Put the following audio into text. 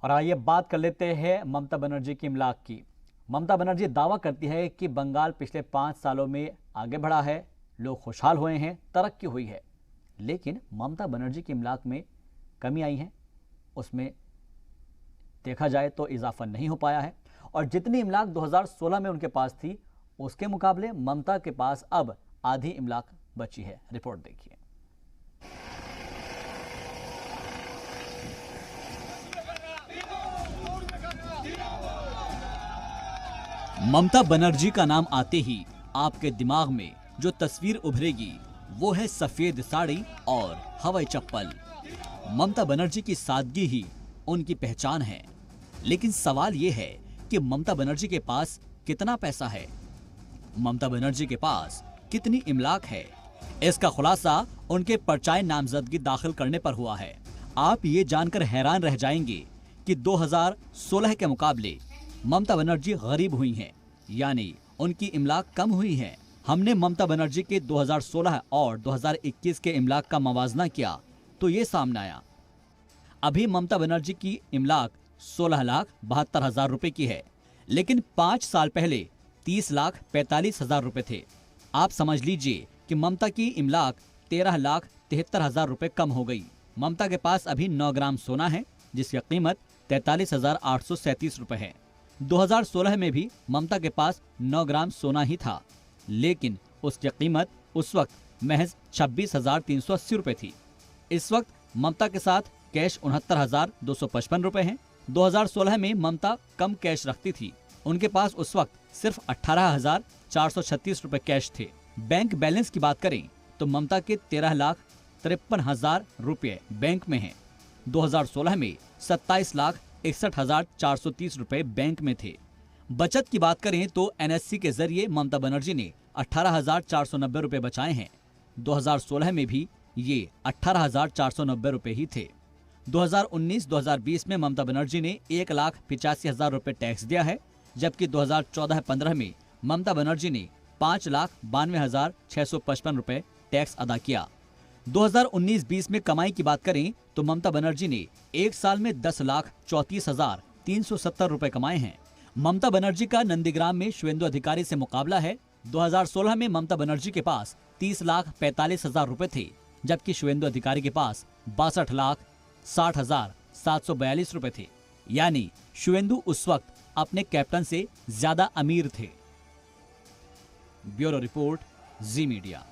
और आइए बात कर लेते हैं ममता बनर्जी की इमलाक की। ममता बनर्जी दावा करती है कि बंगाल पिछले 5 सालों में आगे बढ़ा है, लोग खुशहाल हुए हैं, तरक्की हुई है। लेकिन ममता बनर्जी की इमलाक में कमी आई है, उसमें देखा जाए तो इजाफा नहीं हो पाया है। और जितनी इमलाक 2016 में उनके पास थी, उसके मुकाबले ममता के पास अब आधी इमलाक बची है। रिपोर्ट देखिए। ममता बनर्जी का नाम आते ही आपके दिमाग में जो तस्वीर उभरेगी वो है सफेद साड़ी और हवाई चप्पल। ममता बनर्जी की सादगी ही उनकी पहचान है। लेकिन सवाल ये है कि ममता बनर्जी के पास कितना पैसा है, ममता बनर्जी के पास कितनी इमलाक है। इसका खुलासा उनके पर्चाए नामजदगी दाखिल करने पर हुआ है। आप ये जानकर हैरान रह जाएंगे कि 2016 के मुकाबले ममता बनर्जी गरीब हुई हैं, यानी उनकी इमलाक कम हुई है। हमने ममता बनर्जी के 2016 और 2021 के इमलाक का मवाजना किया तो ये सामने आया। अभी ममता बनर्जी की इमलाक 16,72,000 रुपए की है, लेकिन 5 साल पहले 30,45,000 रुपए थे। आप समझ लीजिए कि ममता की इमलाक 13,73,000 रुपए कम हो गई। ममता के पास अभी 9 ग्राम सोना है, जिसकी कीमत 43,837 रुपए है। 2016 में भी ममता के पास 9 ग्राम सोना ही था, लेकिन उसकी कीमत उस वक्त महज 26,380 रुपए थी। इस वक्त ममता के साथ कैश 69,255 रुपए है। 2016 में ममता कम कैश रखती थी, उनके पास उस वक्त सिर्फ 18,436 रुपए कैश थे। बैंक बैलेंस की बात करें तो ममता के 13,53,000 रुपए बैंक में हैं। 2016 में 27,61,430 रुपए बैंक में थे। बचत की बात करें तो एनएससी के जरिए ममता बनर्जी ने 18,490 रुपए बचाए हैं। 2016 में भी ये 18,490 रुपए ही थे। 2019-2020 में ममता बनर्जी ने 1,85,000 रुपए टैक्स दिया है, जबकि 2014-15 में ममता बनर्जी ने 5,92,655 रुपए टैक्स अदा किया। 2019-20 में कमाई की बात करें तो ममता बनर्जी ने एक साल में 10,34,370 रुपए कमाए हैं। ममता बनर्जी का नंदीग्राम में शुवेंदु अधिकारी से मुकाबला है। 2016 में ममता बनर्जी के पास 30,45,000 रुपए थे, जबकि शुवेंदु अधिकारी के पास 62,60,742 रुपए थे। यानी शुवेंदु उस वक्त अपने कैप्टन से ज्यादा अमीर थे। ब्यूरो रिपोर्ट, जी मीडिया।